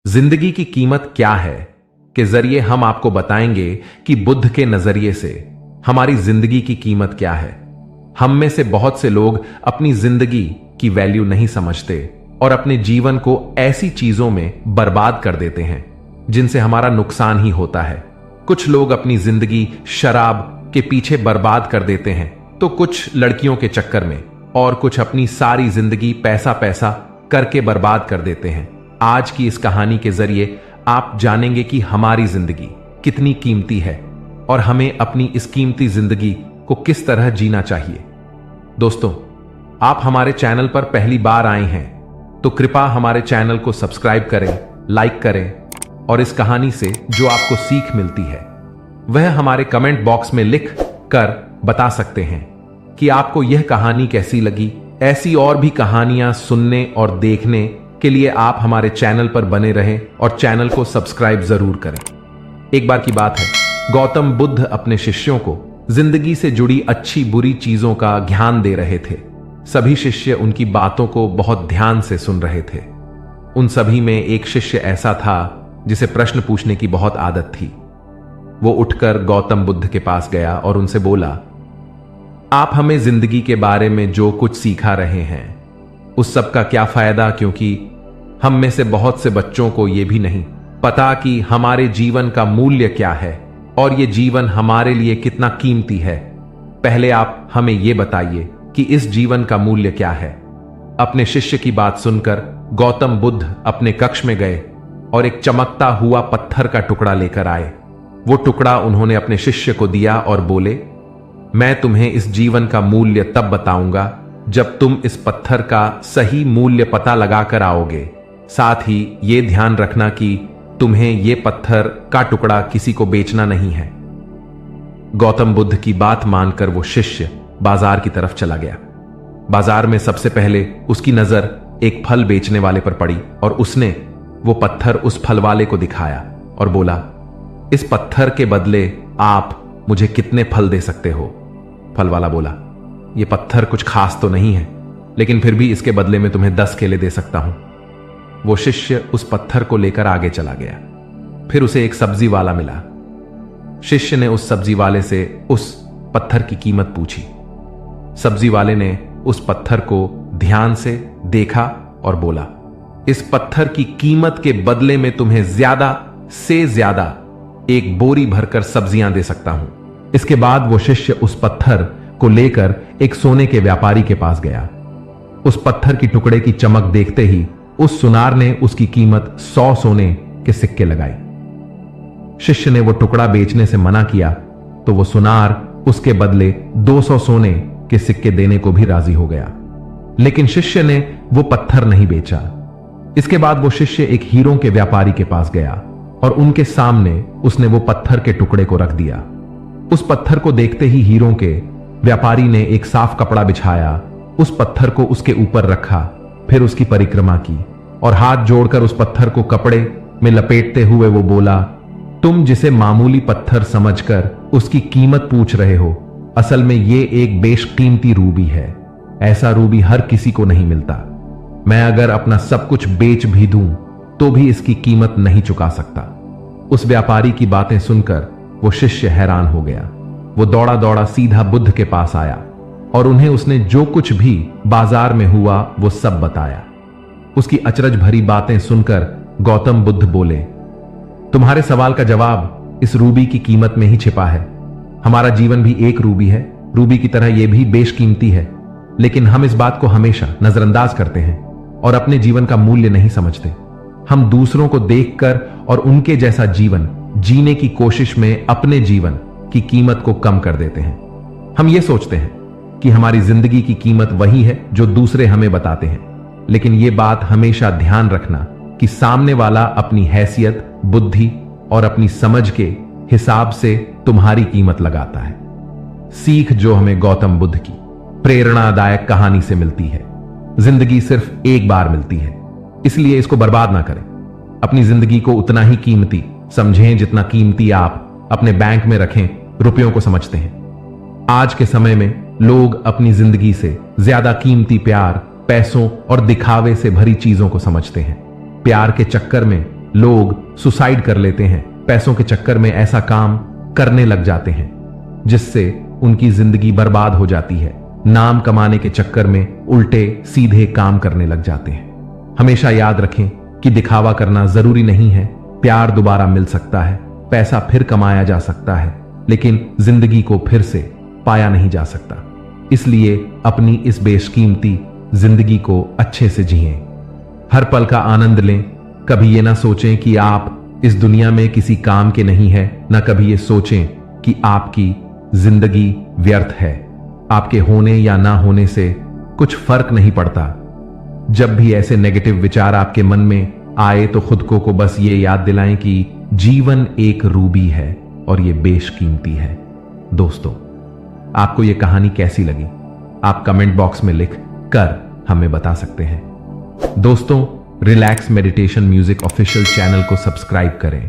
जिंदगी की कीमत क्या है के जरिए हम आपको बताएंगे कि बुद्ध के नजरिए से हमारी जिंदगी की कीमत क्या है। हम में से बहुत से लोग अपनी जिंदगी की वैल्यू नहीं समझते और अपने जीवन को ऐसी चीजों में बर्बाद कर देते हैं जिनसे हमारा नुकसान ही होता है। कुछ लोग अपनी जिंदगी शराब के पीछे बर्बाद कर देते हैं, तो कुछ लड़कियों के चक्कर में, और कुछ अपनी सारी जिंदगी पैसा पैसा करके बर्बाद कर देते हैं। आज की इस कहानी के जरिए आप जानेंगे कि हमारी जिंदगी कितनी कीमती है और हमें अपनी इस कीमती जिंदगी को किस तरह जीना चाहिए। दोस्तों, आप हमारे चैनल पर पहली बार आए हैं तो कृपया हमारे चैनल को सब्सक्राइब करें, लाइक करें और इस कहानी से जो आपको सीख मिलती है वह हमारे कमेंट बॉक्स में लिख कर बता सकते हैं कि आपको यह कहानी कैसी लगी। ऐसी और भी कहानियां सुनने और देखने के लिए आप हमारे चैनल पर बने रहें और चैनल को सब्सक्राइब जरूर करें। एक बार की बात है, गौतम बुद्ध अपने शिष्यों को जिंदगी से जुड़ी अच्छी बुरी चीजों का ज्ञान दे रहे थे। सभी शिष्य उनकी बातों को बहुत ध्यान से सुन रहे थे। उन सभी में एक शिष्य ऐसा था जिसे प्रश्न पूछने की बहुत आदत थी। वो उठकर गौतम बुद्ध के पास गया और उनसे बोला, आप हमें जिंदगी के बारे में जो कुछ सिखा रहे हैं उस सब का क्या फायदा, क्योंकि हम में से बहुत से बच्चों को यह भी नहीं पता कि हमारे जीवन का मूल्य क्या है और यह जीवन हमारे लिए कितना कीमती है। पहले आप हमें यह बताइए कि इस जीवन का मूल्य क्या है। अपने शिष्य की बात सुनकर गौतम बुद्ध अपने कक्ष में गए और एक चमकता हुआ पत्थर का टुकड़ा लेकर आए। वो टुकड़ा उन्होंने अपने शिष्य को दिया और बोले, मैं तुम्हें इस जीवन का मूल्य तब बताऊंगा जब तुम इस पत्थर का सही मूल्य पता लगा कर आओगे। साथ ही यह ध्यान रखना कि तुम्हें यह पत्थर का टुकड़ा किसी को बेचना नहीं है। गौतम बुद्ध की बात मानकर वो शिष्य बाजार की तरफ चला गया। बाजार में सबसे पहले उसकी नजर एक फल बेचने वाले पर पड़ी और उसने वो पत्थर उस फल वाले को दिखाया और बोला, इस पत्थर के बदले आप मुझे कितने फल दे सकते हो? फल वाला बोला, यह पत्थर कुछ खास तो नहीं है, लेकिन फिर भी इसके बदले में तुम्हें 10 केले दे सकता हूं। वो शिष्य उस पत्थर को लेकर आगे चला गया। फिर उसे एक सब्जी वाला मिला। शिष्य ने उस सब्जी वाले से उस पत्थर की कीमत पूछी। सब्जी वाले ने उस पत्थर को ध्यान से देखा और बोला, इस पत्थर की कीमत के बदले में तुम्हें ज्यादा से ज्यादा एक बोरी भरकर सब्जियां दे सकता हूं। इसके बाद वो शिष्य उस पत्थर को लेकर एक सोने के व्यापारी के पास गया। उस पत्थर की टुकड़े की चमक देखते ही उस सुनार ने उसकी कीमत 100 सोने के सिक्के लगाई। शिष्य ने वो टुकड़ा बेचने से मना किया तो वो सुनार उसके बदले 200 सोने के सिक्के देने को भी राजी हो गया, लेकिन शिष्य ने वो पत्थर नहीं बेचा। इसके बाद वो शिष्य एक हीरों के व्यापारी के पास गया और उनके सामने उसने वो पत्थर के टुकड़े को रख दिया। उस पत्थर को देखते ही हीरों के व्यापारी ने एक साफ कपड़ा बिछाया, उस पत्थर को उसके ऊपर रखा, फिर उसकी परिक्रमा की और हाथ जोड़कर उस पत्थर को कपड़े में लपेटते हुए वो बोला, तुम जिसे मामूली पत्थर समझकर उसकी कीमत पूछ रहे हो, असल में ये एक बेशकीमती रूबी है। ऐसा रूबी हर किसी को नहीं मिलता। मैं अगर अपना सब कुछ बेच भी दूं तो भी इसकी कीमत नहीं चुका सकता। उस व्यापारी की बातें सुनकर वो शिष्य हैरान हो गया। वो दौड़ा दौड़ा सीधा बुद्ध के पास आया और उन्हें उसने जो कुछ भी बाजार में हुआ वो सब बताया। उसकी अचरज भरी बातें सुनकर गौतम बुद्ध बोले, तुम्हारे सवाल का जवाब इस रूबी की कीमत में ही छिपा है। हमारा जीवन भी एक रूबी है, रूबी की तरह यह भी बेशकीमती है, लेकिन हम इस बात को हमेशा नजरअंदाज करते हैं और अपने जीवन का मूल्य नहीं समझते। हम दूसरों को देखकर और उनके जैसा जीवन जीने की कोशिश में अपने जीवन की कीमत को कम कर देते हैं। हम ये सोचते हैं कि हमारी जिंदगी की कीमत वही है जो दूसरे हमें बताते हैं, लेकिन यह बात हमेशा ध्यान रखना कि सामने वाला अपनी हैसियत, बुद्धि और अपनी समझ के हिसाब से तुम्हारी कीमत लगाता है। सीख जो हमें गौतम बुद्ध की प्रेरणादायक कहानी से मिलती है, जिंदगी सिर्फ एक बार मिलती है, इसलिए इसको बर्बाद ना करें। अपनी जिंदगी को उतना ही कीमती समझें जितना कीमती आप अपने बैंक में रखें रुपयों को समझते हैं। आज के समय में लोग अपनी जिंदगी से ज्यादा कीमती प्यार, पैसों और दिखावे से भरी चीजों को समझते हैं। प्यार के चक्कर में लोग सुसाइड कर लेते हैं, पैसों के चक्कर में ऐसा काम करने लग जाते हैं जिससे उनकी जिंदगी बर्बाद हो जाती है। नाम कमाने के चक्कर में उल्टे सीधे काम करने लग जाते हैं। हमेशा याद रखें कि दिखावा करना जरूरी नहीं है। प्यार दोबारा मिल सकता है, पैसा फिर कमाया जा सकता है, लेकिन जिंदगी को फिर से पाया नहीं जा सकता। इसलिए अपनी इस बेशकीमती जिंदगी को अच्छे से जिएं, हर पल का आनंद लें। कभी ये ना सोचें कि आप इस दुनिया में किसी काम के नहीं है, ना कभी ये सोचें कि आपकी जिंदगी व्यर्थ है। आपके होने या ना होने से कुछ फर्क नहीं पड़ता। जब भी ऐसे नेगेटिव विचार आपके मन में आए तो खुद को बस ये याद दिलाएं कि जीवन एक रूबी है और ये बेशकीमती है। दोस्तों, आपको ये कहानी कैसी लगी आप कमेंट बॉक्स में लिख कर हमें बता सकते हैं। दोस्तों, relax meditation music official channel को सब्सक्राइब करें